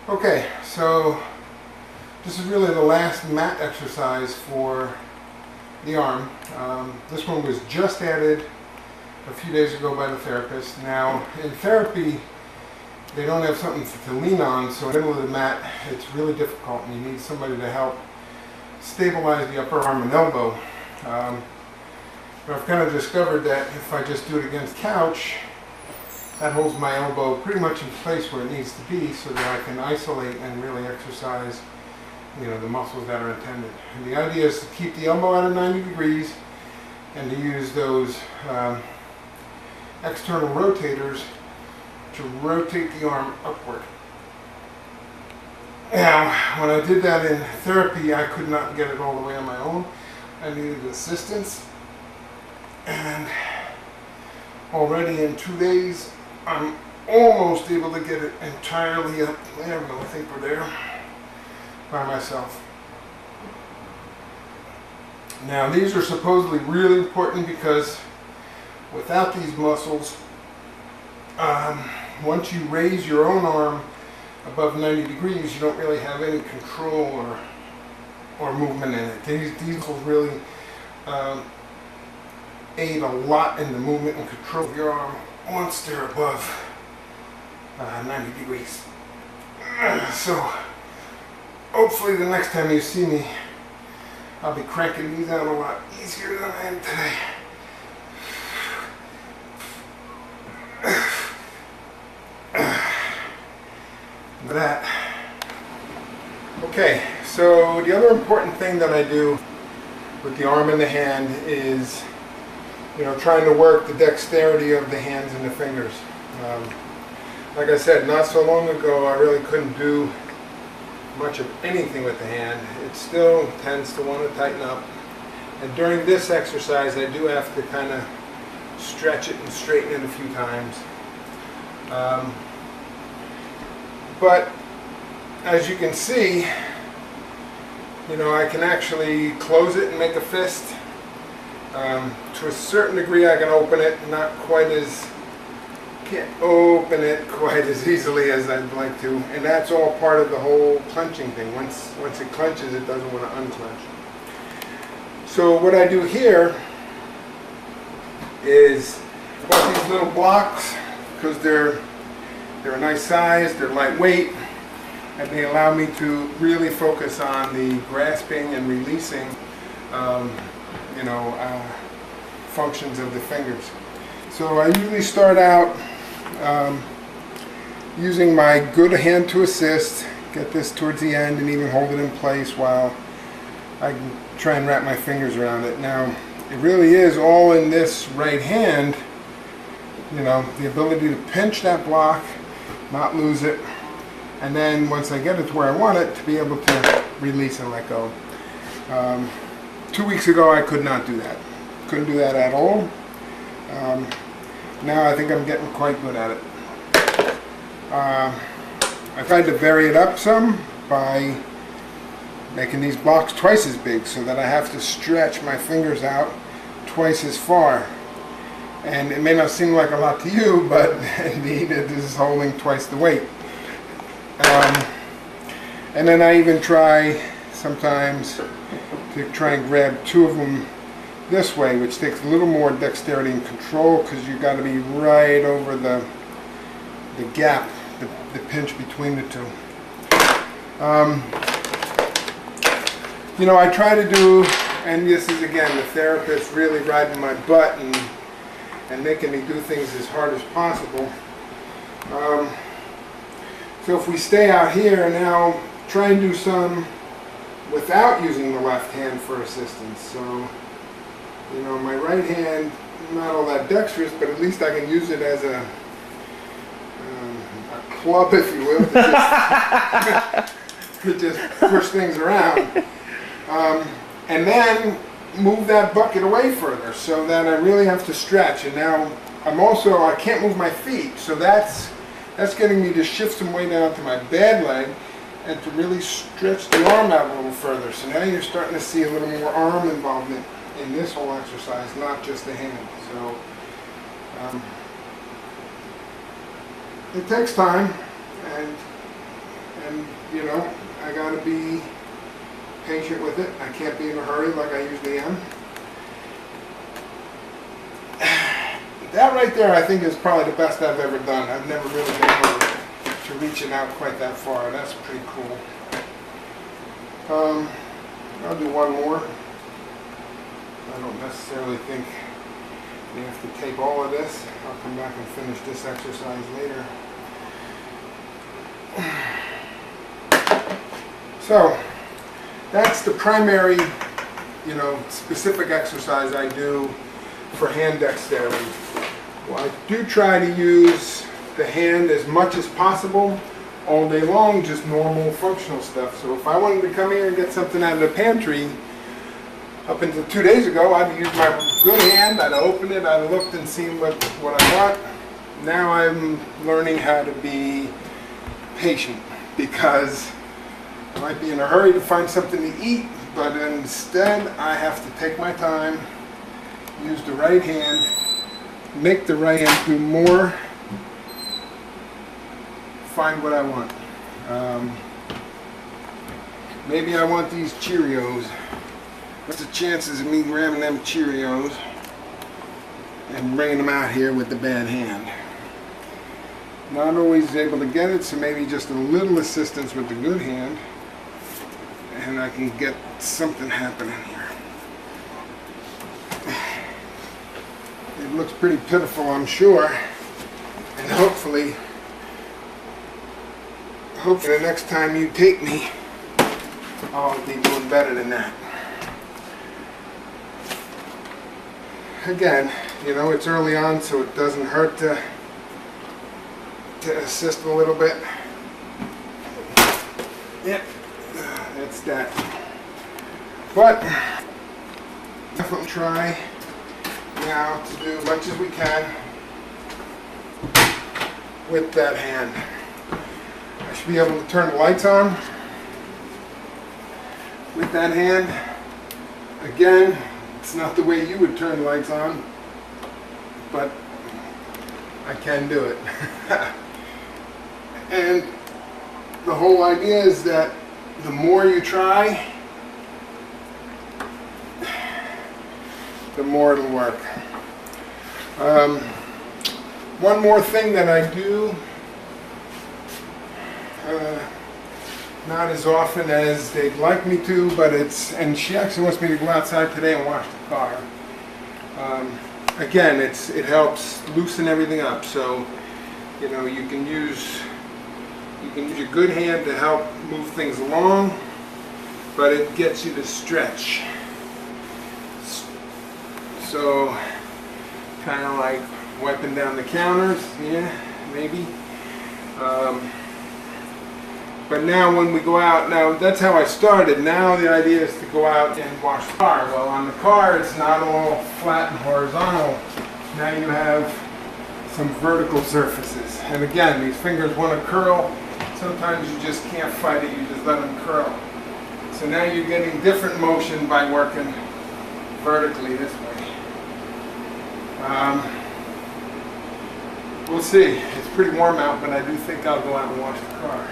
Okay, so this is really the last mat exercise for the arm. This one was just added a few days ago by the therapist. Now, in therapy, they don't have something to lean on, so in the middle of the mat, it's really difficult, and you need somebody to help stabilize the upper arm and elbow. But I've kind of discovered that if I just do it against couch, that holds my elbow pretty much in place where it needs to be, so that I can isolate and really exercise, the muscles that are intended. And the idea is to keep the elbow out of 90 degrees and to use those external rotators to rotate the arm upward. Now, when I did that in therapy, I could not get it all the way on my own. I needed assistance. And already in 2 days, I'm almost able to get it entirely up there. I think we're there by myself. Now, these are supposedly really important because without these muscles, once you raise your own arm above 90 degrees, you don't really have any control or movement in it. These muscles really aid a lot in the movement and control of your arm once they're above 90 degrees. So hopefully the next time you see me, I'll be cranking these out a lot easier than I am today. That. Okay, so the other important thing that I do with the arm and the hand is, trying to work the dexterity of the hands and the fingers. Like I said, not so long ago, I really couldn't do much of anything with the hand. It still tends to want to tighten up. And during this exercise, I do have to kind of stretch it and straighten it a few times. But as you can see, I can actually close it and make a fist. To a certain degree, I can open it, can't open it quite as easily as I'd like to, and that's all part of the whole clenching thing. Once it clenches, it doesn't want to unclench. So what I do here is I bought these little blocks because they're a nice size, they're lightweight, and they allow me to really focus on the grasping and releasing functions of the fingers. So I usually start out using my good hand to assist, get this towards the end and even hold it in place while I can try and wrap my fingers around it. Now, it really is all in this right hand, the ability to pinch that block, not lose it, and then once I get it to where I want it, to be able to release and let go. 2 weeks ago, I could not do that. Couldn't do that at all. Now I think I'm getting quite good at it. I tried to vary it up some by making these blocks twice as big so that I have to stretch my fingers out twice as far. And it may not seem like a lot to you, but indeed it is holding twice the weight. And then I even try sometimes to try and grab two of them this way, which takes a little more dexterity and control because you've got to be right over the gap, the pinch between the two. I try to do, and this is again the therapist really riding my butt and making me do things as hard as possible. So if we stay out here now, try and do some without using the left hand for assistance. So, my right hand, not all that dexterous, but at least I can use it as a club, if you will, to just push things around. And then move that bucket away further so that I really have to stretch. And now I can't move my feet, so that's getting me to shift some weight down to my bad leg and to really stretch the arm out a little further. So now you're starting to see a little more arm involvement in this whole exercise, not just the hand. So it takes time, and And, you know, I gotta be patient with it. I can't be in a hurry like I usually am. That right there, I think, is probably the best I've ever done. I've never really been able to reach it out quite that far. That's pretty cool. I'll do one more. I don't necessarily think you have to tape all of this. I'll come back and finish this exercise later. So, that's the primary, you know, specific exercise I do for hand dexterity. Well, I do try to use the hand as much as possible all day long, just normal functional stuff. So if I wanted to come here and get something out of the pantry, up until 2 days ago, I'd use my good hand, I'd open it, I'd looked and seen what I got. Now I'm learning how to be patient, because I might be in a hurry to find something to eat, but instead I have to take my time, use the right hand, make the right hand do more, find what I want. Maybe I want these Cheerios. What's the chances of me grabbing them Cheerios and bringing them out here with the bad hand? Not always able to get it, so maybe just a little assistance with the good hand, and I can get something happening here. It looks pretty pitiful, I'm sure, and hopefully the next time you take me, I'll be doing better than that. Again, you know, it's early on, so it doesn't hurt to assist a little bit. Yep, that's that. But definitely try now to do as much as we can with that hand. I should be able to turn the lights on with that hand. Again, it's not the way you would turn the lights on, but I can do it. And the whole idea is that the more you try, the more it'll work. One more thing that I do, not as often as they'd like me to, but and she actually wants me to go outside today and wash the car. Again, it helps loosen everything up. So, you know, you can use your good hand to help move things along, but it gets you to stretch. So, kind of like wiping down the counters, yeah, maybe. But now when we go out, now that's how I started. Now the idea is to go out and wash the car. Well, on the car it's not all flat and horizontal. Now you have some vertical surfaces. And again, these fingers want to curl. Sometimes you just can't fight it, you just let them curl. So now you're getting different motion by working vertically this way. We'll see. It's pretty warm out, but I do think I'll go out and wash the car.